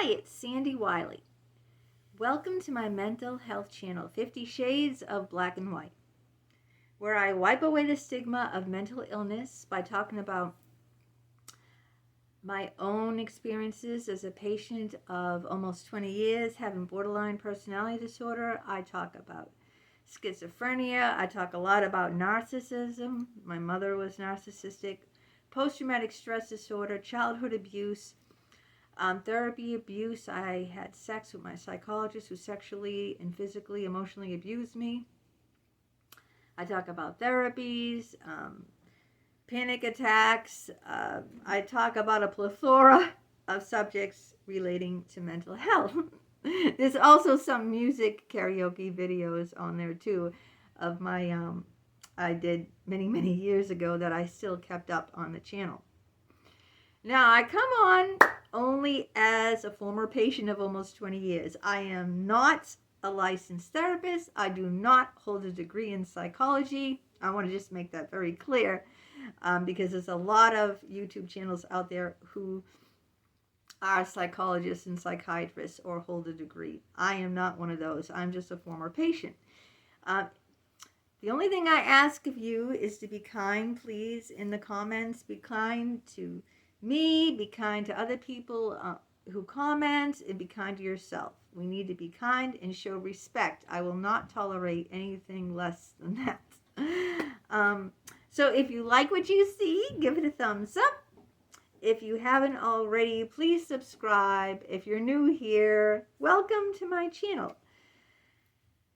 Hi, it's Sandy Wyllie. Welcome to my mental health channel, 50 Shades of Black and White, where I wipe away the stigma of mental illness by talking about my own experiences as a patient of almost 20 years having borderline personality disorder. I talk about schizophrenia. I talk a lot about narcissism. My mother was narcissistic. Post-traumatic stress disorder, childhood abuse, therapy abuse. I had sex with my psychologist who sexually and physically, emotionally abused me. I talk about therapies, panic attacks. I talk about a plethora of subjects relating to mental health. There's also some music karaoke videos on there too of my, I did many years ago that I still kept up on the channel. Now, I come on only as a former patient of almost 20 years. I am not a licensed therapist. I do not hold a degree in psychology. I want to just make that very clear because there's a lot of YouTube channels out there who are psychologists and psychiatrists or hold a degree. I am not one of those. I'm just a former patient. The only thing I ask of you is to be kind, please, in the comments. Be kind to me, be kind to other people who comment, and be kind to yourself. We need to be kind and show respect. I will not tolerate anything less than that. So if you like what you see, give it a thumbs up. If you haven't already, please subscribe. If you're new here, welcome to my channel.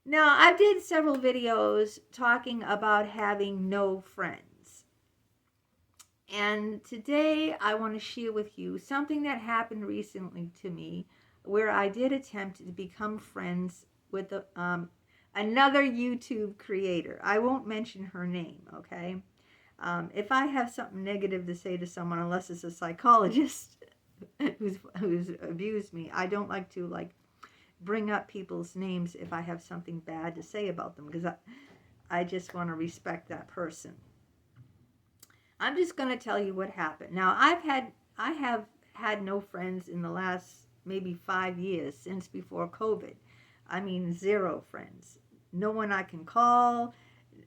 Now, I did several videos talking about having no friends. And today I want to share with you something that happened recently to me where I did attempt to become friends with another YouTube creator. I won't mention her name, okay? If I have something negative to say to someone, unless it's a psychologist who's abused me, I don't like to bring up people's names if I have something bad to say about them, because I just want to respect that person. I'm just going to tell you what happened. Now, I have had no friends in the last maybe 5 years, since before COVID. I mean, 0 friends. No one I can call,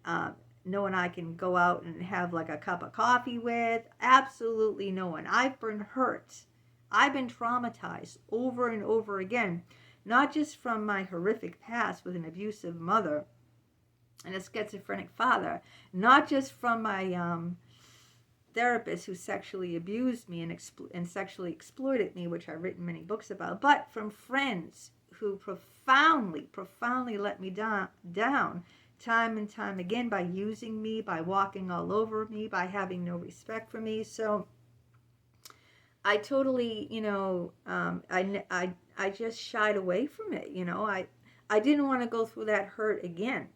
no one I can go out and have like a cup of coffee with. Absolutely no one. I've been hurt. I've been traumatized over and over again, not just from my horrific past with an abusive mother and a schizophrenic father, not just from my therapist who sexually abused me and sexually exploited me, which I've written many books about, but from friends who profoundly let me down time and time again by using me, by walking all over me, by having no respect for me. So I totally, I just shied away from it. I didn't want to go through that hurt again.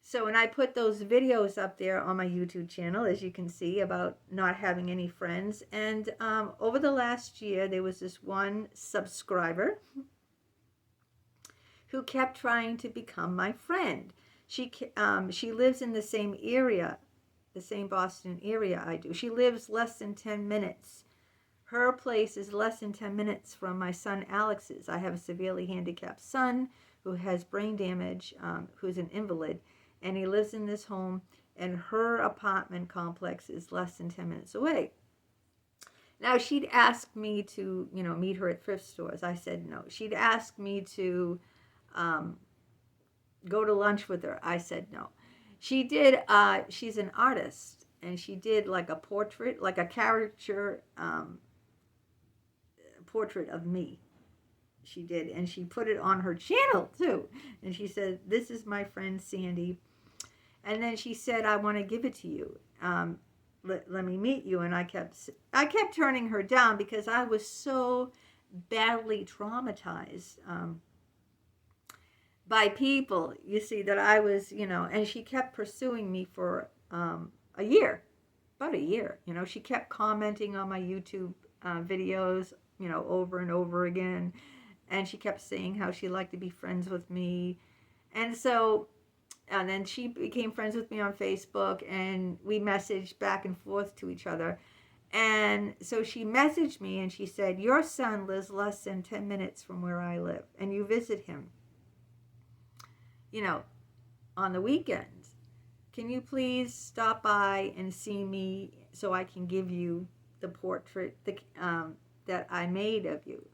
So when I put those videos up there on my YouTube channel, as you can see, about not having any friends, and over the last year, there was this one subscriber who kept trying to become my friend. She lives in the same area, the same Boston area I do. She lives less than 10 minutes. Her place is less than 10 minutes from my son Alex's. I have a severely handicapped son who has brain damage, who's an invalid, and he lives in this home, and her apartment complex is less than 10 minutes away. Now, she'd asked me to, meet her at thrift stores. I said no. She'd asked me to go to lunch with her. I said no. She did, she's an artist, and she did like a portrait, like a caricature portrait of me. She did, and she put it on her channel too. And she said, "This is my friend Sandy." And then she said, "I want to give it to you. Let me meet you." And I kept turning her down because I was so badly traumatized by people, you see, that I was, and she kept pursuing me for a year, about a year. She kept commenting on my YouTube videos, over and over again. And she kept saying how she liked to be friends with me. And then she became friends with me on Facebook, and we messaged back and forth to each other. And so she messaged me and she said, your son lives less than 10 minutes from where I live, and you visit him, on the weekends. Can you please stop by and see me so I can give you the portrait that I made of you?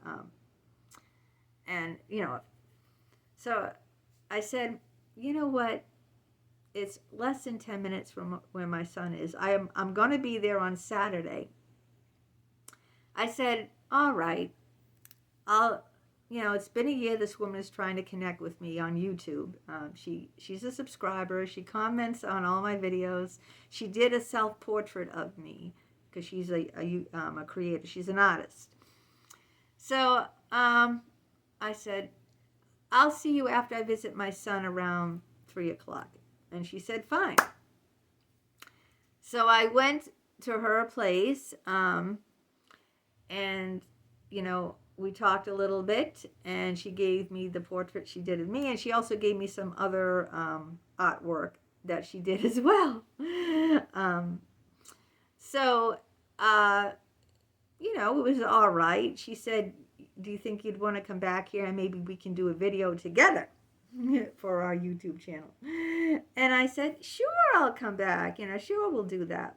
And, so I said, you know what? It's less than 10 minutes from where my son is. I'm going to be there on Saturday. I said, all right, it's been a year this woman is trying to connect with me on YouTube. She's a subscriber. She comments on all my videos. She did a self-portrait of me because she's a creator. She's an artist. So I said, I'll see you after I visit my son around 3 o'clock. And she said, fine. So I went to her place, and, we talked a little bit, and she gave me the portrait she did of me, and she also gave me some other artwork that she did as well. So, it was all right. She said, do you think you'd want to come back here and maybe we can do a video together for our YouTube channel? And I said, sure, I'll come back. Sure, we'll do that.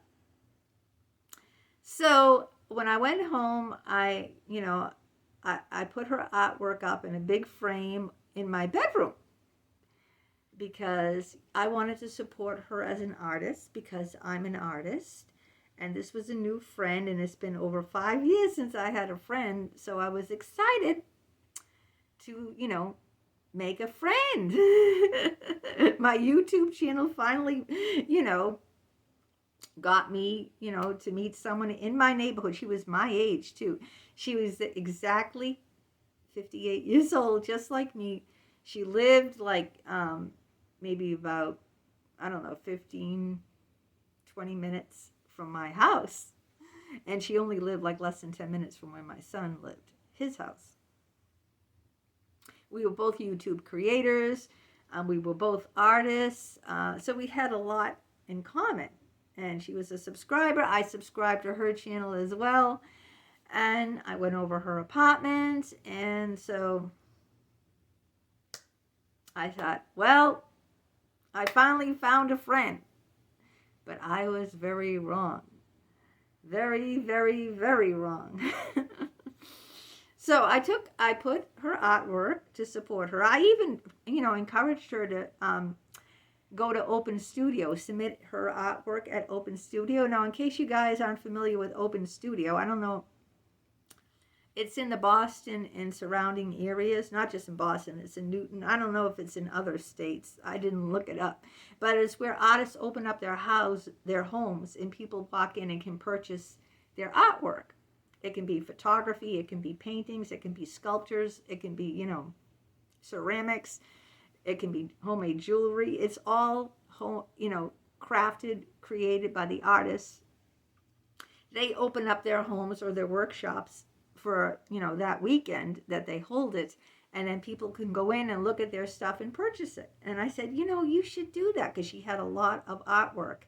So when I went home, I put her artwork up in a big frame in my bedroom because I wanted to support her as an artist, because I'm an artist. And this was a new friend, and it's been over 5 years since I had a friend. So I was excited to, make a friend. My YouTube channel finally, got me, to meet someone in my neighborhood. She was my age, too. She was exactly 58 years old, just like me. She lived maybe about, 15, 20 minutes from my house. And she only lived less than 10 minutes from where my son lived, his house. We were both YouTube creators. We were both artists. So we had a lot in common. And she was a subscriber. I subscribed to her channel as well. And I went over her apartment. And so I thought, well, I finally found a friend. But I was very wrong. Very, very, very wrong. So I put her artwork to support her. I even, encouraged her to go to Open Studio, submit her artwork at Open Studio. Now, in case you guys aren't familiar with Open Studio, I don't know, it's in the Boston and surrounding areas, not just in Boston, it's in Newton. I don't know if it's in other states. I didn't look it up. But it's where artists open up their homes, and people walk in and can purchase their artwork. It can be photography, it can be paintings, it can be sculptures, it can be, ceramics, it can be homemade jewelry. It's all, crafted, created by the artists. They open up their homes or their workshops for, that weekend that they hold it, and then people can go in and look at their stuff and purchase it. And I said, you should do that, because she had a lot of artwork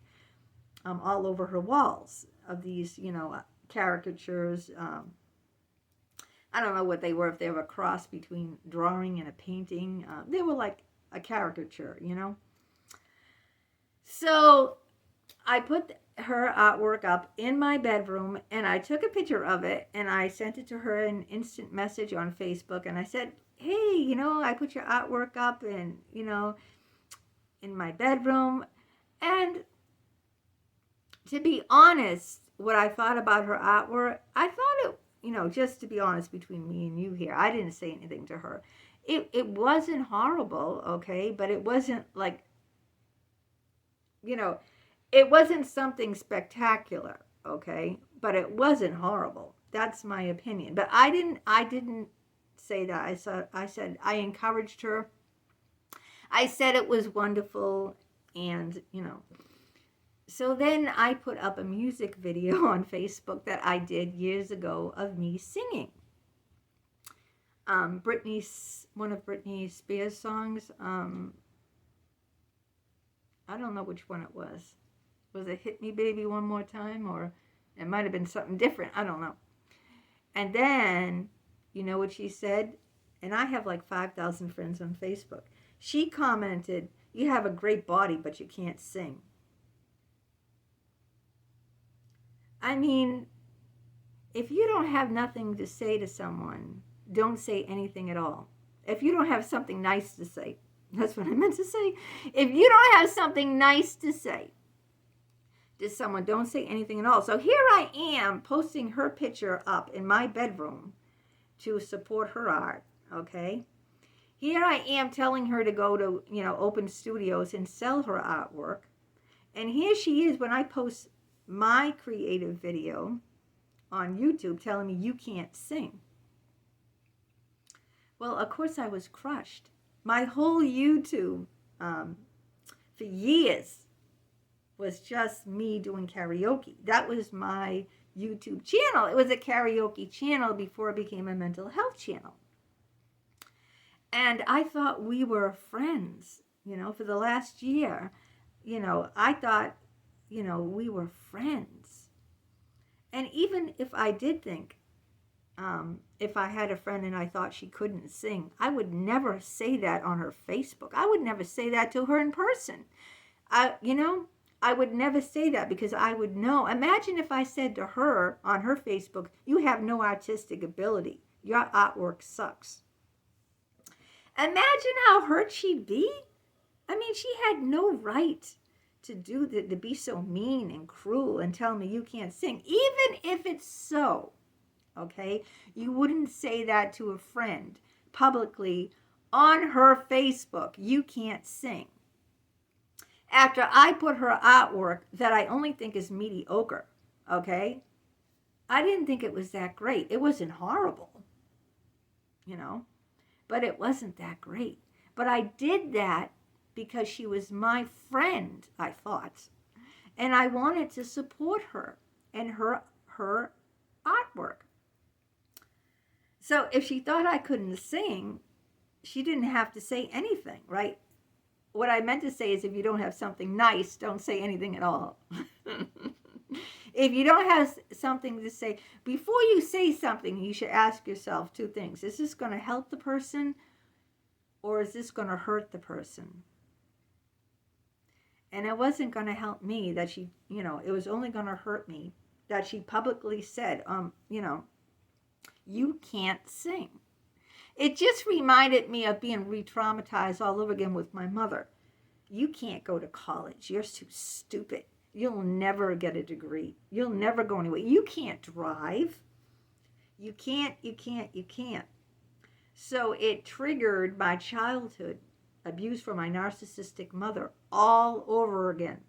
all over her walls of these, caricatures. I don't know what they were, if they were a cross between drawing and a painting. They were like a caricature, So I put her artwork up in my bedroom, and I took a picture of it, and I sent it to her in instant message on Facebook, and I said, hey, I put your artwork up and, in my bedroom. And to be honest, what I thought about her artwork, I thought it, just to be honest between me and you here, I didn't say anything to her. It wasn't horrible, okay, but it wasn't it wasn't something spectacular, okay, but it wasn't horrible. That's my opinion. But I didn't say that. I said I encouraged her. I said it was wonderful, and So then I put up a music video on Facebook that I did years ago of me singing. One of Britney Spears' songs. I don't know which one it was. Was it Hit Me Baby One More Time, or It might have been something different. I don't know. And then, you know what she said? And I have like 5,000 friends on Facebook. She commented, "You have a great body, but you can't sing." I mean, if you don't have nothing to say to someone, don't say anything at all. If you don't have something nice to say, that's what I meant to say. If you don't have something nice to say to someone, don't say anything at all. So here I am posting her picture up in my bedroom to support her art, okay? Here I am telling her to go to, open studios and sell her artwork. And here she is when I post my creative video on YouTube telling me you can't sing. Well, of course I was crushed. My whole YouTube for years was just me doing karaoke. That was my YouTube channel. It was a karaoke channel before it became a mental health channel. And I thought we were friends, for the last year. I thought, we were friends. And even if I did think, if I had a friend and I thought she couldn't sing, I would never say that on her Facebook. I would never say that to her in person. I would never say that because I would know. Imagine if I said to her on her Facebook, "You have no artistic ability. Your artwork sucks." Imagine how hurt she'd be. I mean, she had no right to do that, to be so mean and cruel and tell me you can't sing. Even if it's so, okay? You wouldn't say that to a friend publicly on her Facebook. You can't sing. After I put her artwork that I only think is mediocre, okay? I didn't think it was that great. It wasn't horrible, but it wasn't that great. But I did that because she was my friend, I thought. And I wanted to support her and her artwork. So if she thought I couldn't sing, she didn't have to say anything, right? What I meant to say is if you don't have something nice, don't say anything at all. If you don't have something to say, before you say something, you should ask yourself two things. Is this going to help the person or is this going to hurt the person? And it wasn't going to help me that she, it was only going to hurt me that she publicly said, you can't sing. It just reminded me of being re-traumatized all over again with my mother. You can't go to college. You're too stupid. You'll never get a degree. You'll never go anywhere. You can't drive. You can't. So it triggered my childhood abuse from my narcissistic mother all over again.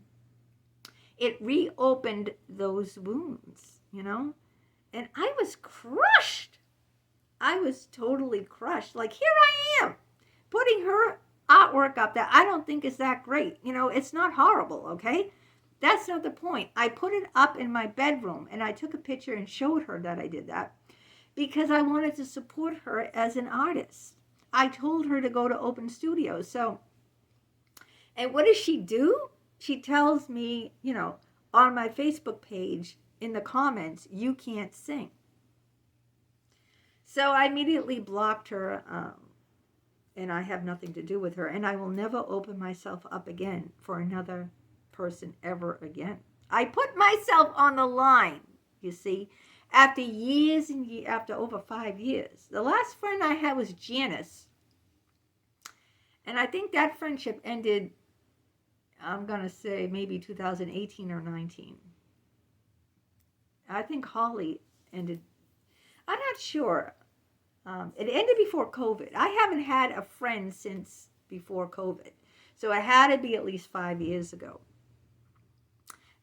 It reopened those wounds, and I was crushed. I was totally crushed. Like, here I am putting her artwork up that I don't think is that great. It's not horrible, okay? That's not the point. I put it up in my bedroom and I took a picture and showed her that I did that because I wanted to support her as an artist. I told her to go to open studios. So, and what does she do? She tells me, on my Facebook page in the comments, you can't sing. So I immediately blocked her, and I have nothing to do with her. And I will never open myself up again for another person ever again. I put myself on the line, you see, after years and years, after over 5 years. The last friend I had was Janice. And I think that friendship ended, I'm going to say maybe 2018 or 19. I think Holly ended, I'm not sure. It ended before COVID. I haven't had a friend since before COVID. So it had to be at least 5 years ago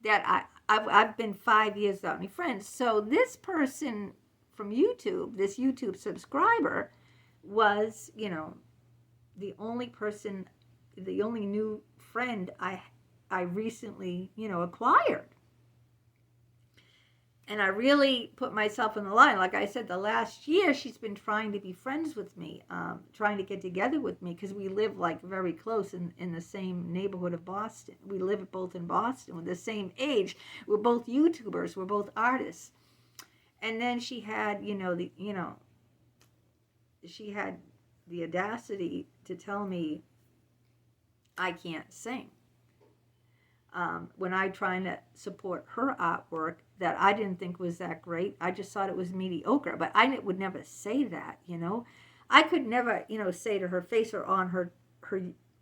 that I've been 5 years without any friends. So this person from YouTube, this YouTube subscriber, was, the only person, the only new friend I recently, acquired. And I really put myself on the line. Like I said, the last year she's been trying to be friends with me, trying to get together with me, because we live like very close in the same neighborhood of Boston. We live both in Boston. We're the same age. We're both YouTubers. We're both artists. And then she had, she had the audacity to tell me I can't sing. When I trying to support her artwork that I didn't think was that great, I just thought it was mediocre. But I would never say that, I could never, say to her face or on her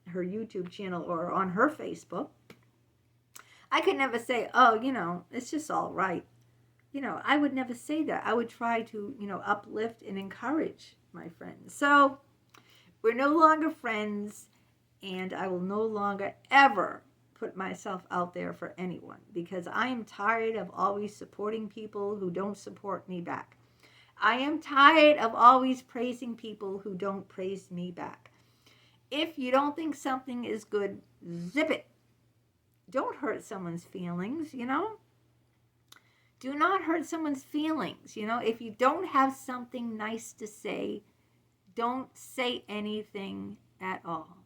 YouTube channel or on her Facebook. I could never say, oh, it's just all right. I would never say that. I would try to, uplift and encourage my friends. So we're no longer friends, and I will no longer ever put myself out there for anyone, because I am tired of always supporting people who don't support me back. I am tired of always praising people who don't praise me back. If you don't think something is good, zip it. Don't hurt someone's feelings, Do not hurt someone's feelings, If you don't have something nice to say, don't say anything at all.